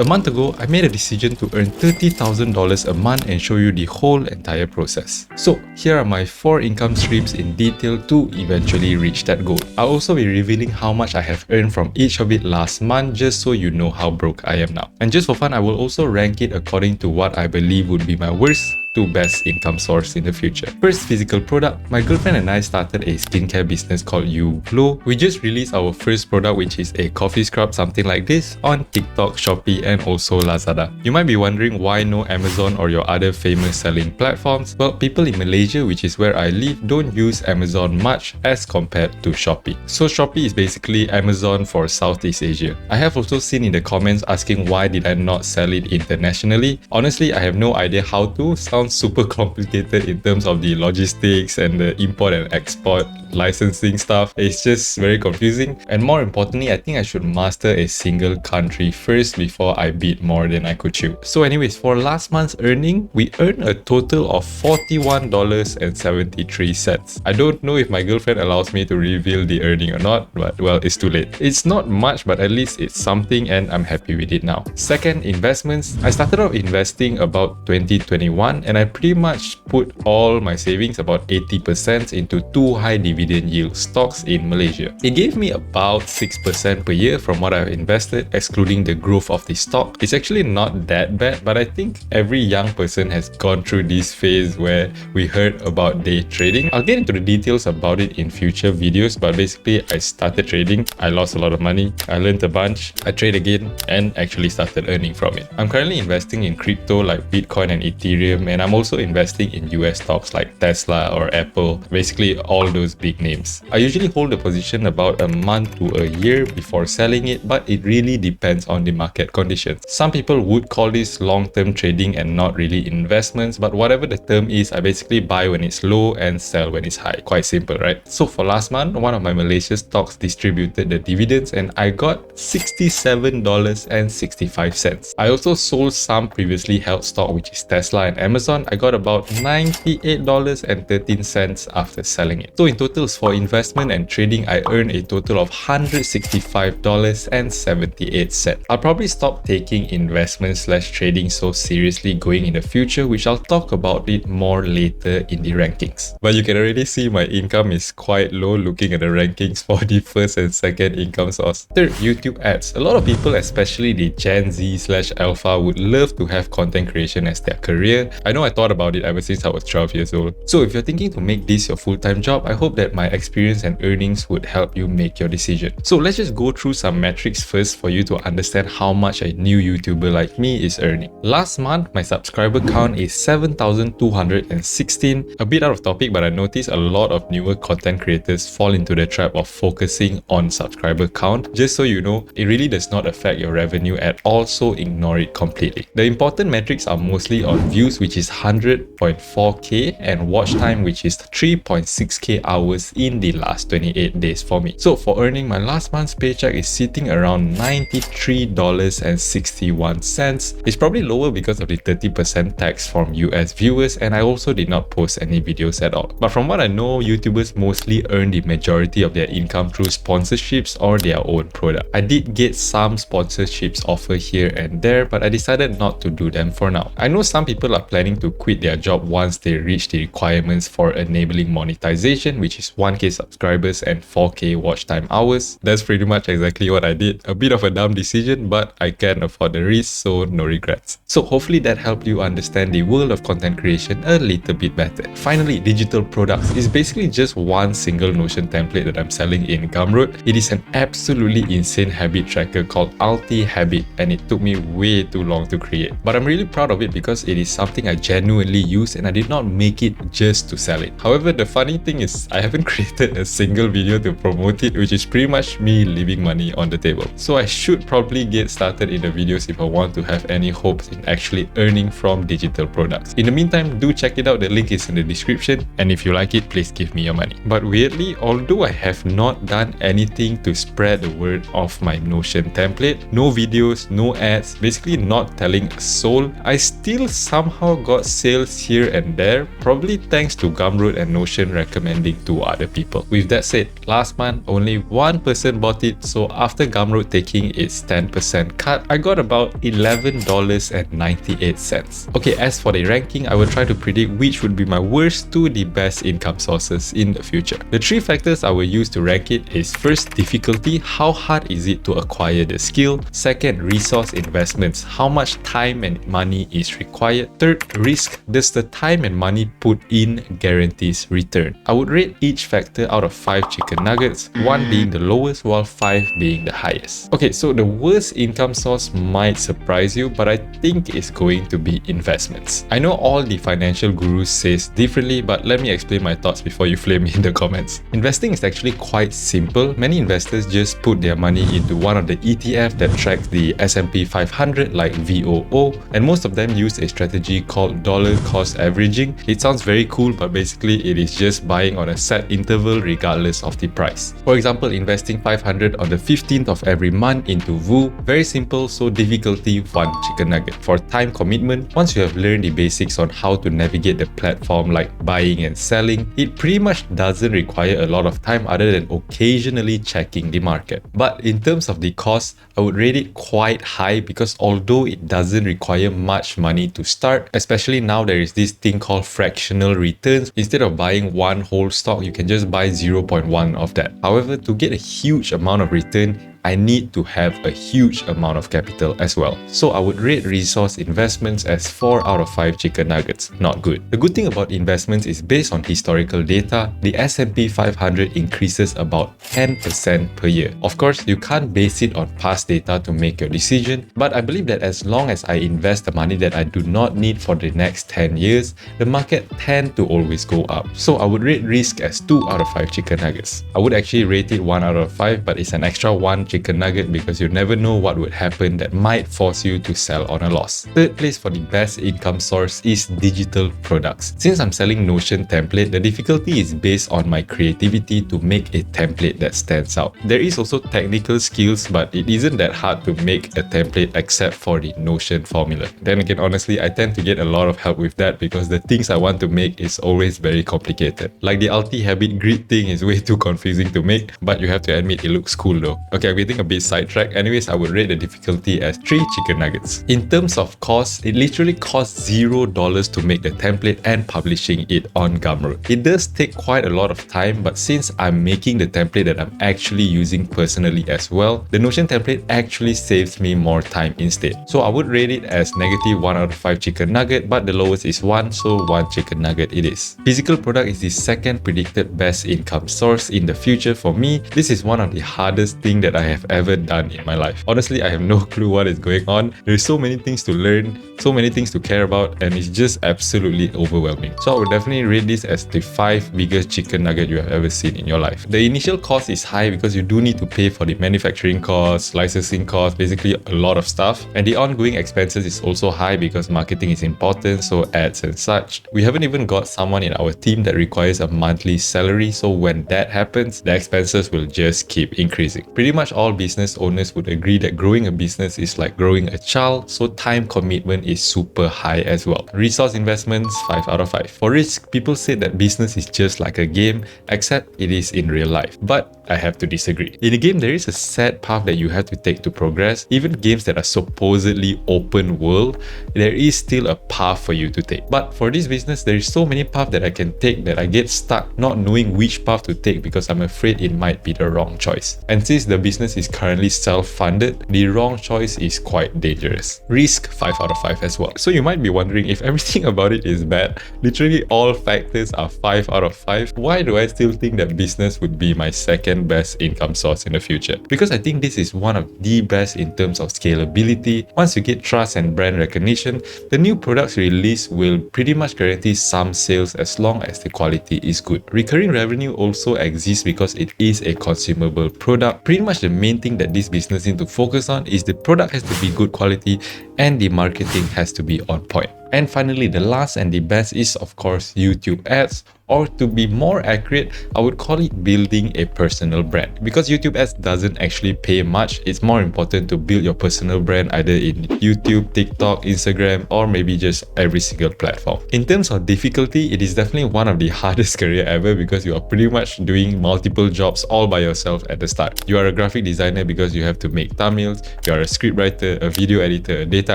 A month ago, I made a decision to earn $30,000 a month and show you the whole entire process. So here are my 4 income streams in detail to eventually reach that goal. I'll also be revealing how much I have earned from each of it last month just so you know how broke I am now. And just for fun, I will also rank it according to what I believe would be my worst to best income source in the future. First physical product, my girlfriend and I started a skincare business called You Glow. We just released our first product, which is a coffee scrub, something like this, on TikTok, Shopee and also Lazada. You might be wondering why no Amazon or your other famous selling platforms. Well, people in Malaysia, which is where I live, don't use Amazon much as compared to Shopee. So Shopee is basically Amazon for Southeast Asia. I have also seen in the comments asking why did I not sell it internationally. Honestly, I have no idea how to. Sounds super complicated in terms of the logistics and the import and export licensing stuff. It's just very confusing, and more importantly, I think I should master a single country first before I bid more than I could chew. So anyways, for last month's earning, we earned a total of $41.73. I don't know if my girlfriend allows me to reveal the earning or not, but well, it's too late. It's not much, but at least it's something and I'm happy with it now. Second, investments. I started off investing about 2021 and I pretty much put all my savings, about 80%, into 2 high dividend yield stocks in Malaysia. It gave me about 6% per year from what I've invested, excluding the growth of the stock. It's actually not that bad, but I think every young person has gone through this phase where we heard about day trading. I'll get into the details about it in future videos, but basically I started trading, I lost a lot of money, I learned a bunch, I trade again and actually started earning from it. I'm currently investing in crypto like Bitcoin and Ethereum, and I'm also investing in US stocks like Tesla or Apple, basically all those big names. I usually hold a position about a month to a year before selling it, but it really depends on the market conditions. Some people would call this long-term trading and not really investments, but whatever the term is, I basically buy when it's low and sell when it's high. Quite simple, right? So for last month, one of my Malaysia stocks distributed the dividends and I got $67.65. I also sold some previously held stock, which is Tesla and Amazon. I got about $98.13 after selling it. So in total for investment and trading, I earned a total of $165.78. I'll probably stop taking investment/trading so seriously going in the future, which I'll talk about it more later in the rankings. But you can already see my income is quite low looking at the rankings for the first and second income source. Third, YouTube ads. A lot of people, especially the Gen Z/Alpha, would love to have content creation as their career. I know I thought about it ever since I was 12 years old. So if you're thinking to make this your full-time job, I hope that my experience and earnings would help you make your decision. So let's just go through some metrics first for you to understand how much a new YouTuber like me is earning. Last month, my subscriber count is 7,216. A bit out of topic, but I noticed a lot of newer content creators fall into the trap of focusing on subscriber count. Just so you know, it really does not affect your revenue at all, so ignore it completely. The important metrics are mostly on views, which is 100.4k, and watch time, which is 3.6k hours in the last 28 days for me. So for earning, my last month's paycheck is sitting around $93.61. It's probably lower because of the 30% tax from US viewers, and I also did not post any videos at all. But from what I know, YouTubers mostly earn the majority of their income through sponsorships or their own product. I did get some sponsorships offer here and there, but I decided not to do them for now. I know some people are planning to quit their job once they reach the requirements for enabling monetization, which is 1k subscribers and 4k watch time hours. That's pretty much exactly what I did. A bit of a dumb decision, but I can afford the risk, so no regrets. So hopefully that helped you understand the world of content creation a little bit better. Finally, digital products is basically just one single Notion template that I'm selling in Gumroad. It is an absolutely insane habit tracker called Ulti Habit, and it took me way too long to create. But I'm really proud of it because it is something I genuinely use and I did not make it just to sell it. However, the funny thing is I haven't created a single video to promote it, which is pretty much me leaving money on the table. So I should probably get started in the videos if I want to have any hopes in actually earning from digital products. In the meantime, do check it out. The link is in the description, and if you like it, please give me your money. But weirdly, although I have not done anything to spread the word of my Notion template, no videos, no ads, basically not telling a soul, I still somehow got got sales here and there, probably thanks to Gumroad and Notion recommending to other people. With that said, last month only one person bought it, so after Gumroad taking its 10% cut, I got about $11.98. Okay, as for the ranking, I will try to predict which would be my worst to the best income sources in the future. The three factors I will use to rank it is: first, difficulty, how hard is it to acquire the skill; second, resource investments, how much time and money is required; third, risk, does the time and money put in guarantees return. I would rate each factor out of 5 chicken nuggets, 1 being the lowest while 5 being the highest. Okay, so the worst income source might surprise you, but I think it's going to be investments. I know all the financial gurus says differently, but let me explain my thoughts before you flame me in the comments. Investing is actually quite simple. Many investors just put their money into one of the ETF that tracks the S&P 500 like VOO, and most of them use a strategy called dollar cost averaging. It sounds very cool, but basically it is just buying on a set interval regardless of the price. For example, investing 500 on the 15th of every month into VOO, very simple, so difficulty 1 chicken nugget. For time commitment, once you have learned the basics on how to navigate the platform like buying and selling, it pretty much doesn't require a lot of time other than occasionally checking the market. But in terms of the cost, I would rate it quite high because although it doesn't require much money to start, especially now there is this thing called fractional returns. Instead of buying one whole stock, you can just buy 0.1 of that. However, to get a huge amount of return, I need to have a huge amount of capital as well. So I would rate resource investments as 4 out of 5 chicken nuggets. Not good. The good thing about investments is based on historical data, the S&P 500 increases about 10% per year. Of course, you can't base it on past data to make your decision, but I believe that as long as I invest the money that I do not need for the next 10 years, the market tends to always go up. So I would rate risk as 2 out of 5 chicken nuggets. I would actually rate it 1 out of 5, but it's an extra 1 chicken nugget because you never know what would happen that might force you to sell on a loss. Third place for the best income source is digital products. Since I'm selling Notion template, the difficulty is based on my creativity to make a template that stands out. There is also technical skills, but it isn't that hard to make a template except for the Notion formula. Then again, honestly, I tend to get a lot of help with that because the things I want to make is always very complicated. Like the Alti Habit Grid thing is way too confusing to make, but you have to admit it looks cool though. Okay, I'm getting a bit sidetracked. Anyways, I would rate the difficulty as 3 chicken nuggets. In terms of cost, it literally costs $0 to make the template and publishing it on Gumroad. It does take quite a lot of time, but since I'm making the template that I'm actually using personally as well, the Notion template actually saves me more time instead. So I would rate it as negative 1 out of 5 chicken nugget, but the lowest is 1, so 1 chicken nugget it is. Physical product is the second predicted best income source in the future for me. This is one of the hardest things that I have ever done in my life. Honestly, I have no clue what is going on. There's so many things to learn, so many things to care about, and it's just absolutely overwhelming. So I would definitely rate this as the 5 biggest chicken nugget you have ever seen in your life. The initial cost is high because you do need to pay for the manufacturing costs, licensing costs, basically a lot of stuff. And the ongoing expenses is also high because marketing is important, so ads and such. We haven't even got someone in our team that requires a monthly salary, so when that happens, the expenses will just keep increasing. Pretty much all business owners would agree that growing a business is like growing a child, so time commitment is super high as well. Resource investments, 5 out of 5. For risk, people say that business is just like a game, except it is in real life. But I have to disagree. In a game, there is a set path that you have to take to progress. Even games that are supposedly open world, there is still a path for you to take. But for this business, there is so many paths that I can take that I get stuck not knowing which path to take because I'm afraid it might be the wrong choice. And since the business is currently self-funded, the wrong choice is quite dangerous. Risk, 5 out of 5 as well. So you might be wondering, if everything about it is bad, literally all factors are 5 out of 5, why do I still think that business would be my second best income source in the future? Because I think this is one of the best in terms of scalability. Once you get trust and brand recognition, the new products released will pretty much guarantee some sales as long as the quality is good. Recurring revenue also exists because it is a consumable product. Pretty much the main thing that this business needs to focus on is the product has to be good quality and the marketing has to be on point. And finally, the last and the best is of course YouTube ads, or to be more accurate, I would call it building a personal brand. Because YouTube ads doesn't actually pay much, it's more important to build your personal brand either in YouTube, TikTok, Instagram, or maybe just every single platform. In terms of difficulty, it is definitely one of the hardest career ever because you are pretty much doing multiple jobs all by yourself at the start. You are a graphic designer because you have to make thumbnails, you are a scriptwriter, a video editor, a data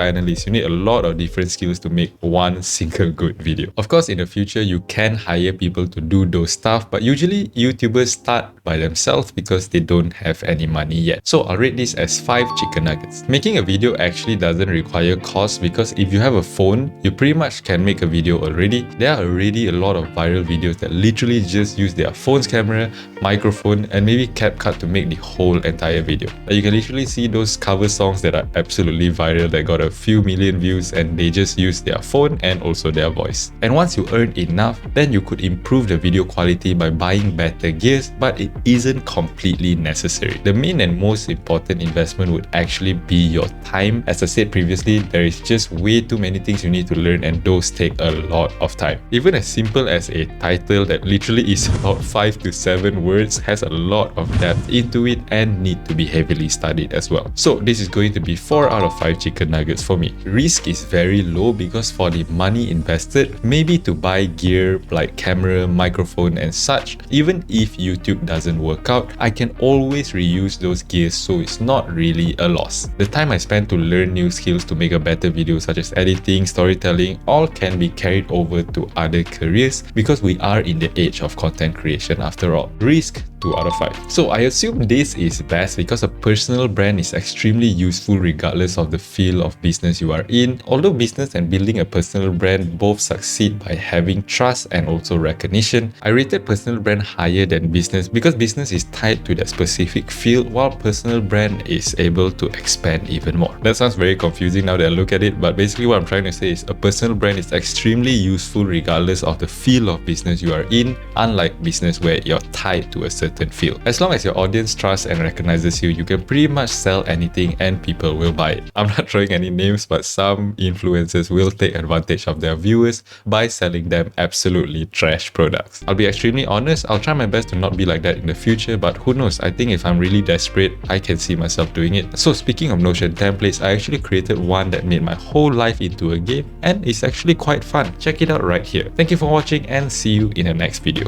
analyst. You need a lot of different skills to make one single good video. Of course, in the future, you can hire people to do those stuff, but usually YouTubers start by themselves because they don't have any money yet. So I'll rate this as 5 chicken nuggets. Making a video actually doesn't require cost because if you have a phone, you pretty much can make a video already. There are already a lot of viral videos that literally just use their phone's camera, microphone, and maybe CapCut to make the whole entire video. You can literally see those cover songs that are absolutely viral that got a few million views and they just use their phone and also their voice. And once you earn enough, then you could improve the video quality by buying better gears, but it isn't completely necessary. The main and most important investment would actually be your time. As I said previously, there is just way too many things you need to learn and those take a lot of time. Even as simple as a title that literally is about 5 to 7 words has a lot of depth into it and need to be heavily studied as well. So this is going to be 4 out of 5 chicken nuggets for me. Risk is very low because for the money invested, maybe to buy gear like camera, microphone and such, even if YouTube doesn't work out, I can always reuse those gears, so it's not really a loss. The time I spend to learn new skills to make a better video such as editing, storytelling, all can be carried over to other careers because we are in the age of content creation after all. Risk 2 out of 5. So I assume this is best because a personal brand is extremely useful regardless of the field of business you are in. Although business and building a personal brand both succeed by having trust and also recognition, I rated personal brand higher than business because business is tied to that specific field while personal brand is able to expand even more. That sounds very confusing now that I look at it, but basically what I'm trying to say is a personal brand is extremely useful regardless of the field of business you are in, unlike business where you're tied to a certain field. As long as your audience trusts and recognizes you, you can pretty much sell anything and people will buy it. I'm not throwing any names, but some influencers will take advantage of their viewers by selling them absolutely trash products. I'll be extremely honest, I'll try my best to not be like that in the future, but who knows, I think if I'm really desperate, I can see myself doing it. So speaking of Notion templates, I actually created one that made my whole life into a game and it's actually quite fun. Check it out right here. Thank you for watching and see you in the next video.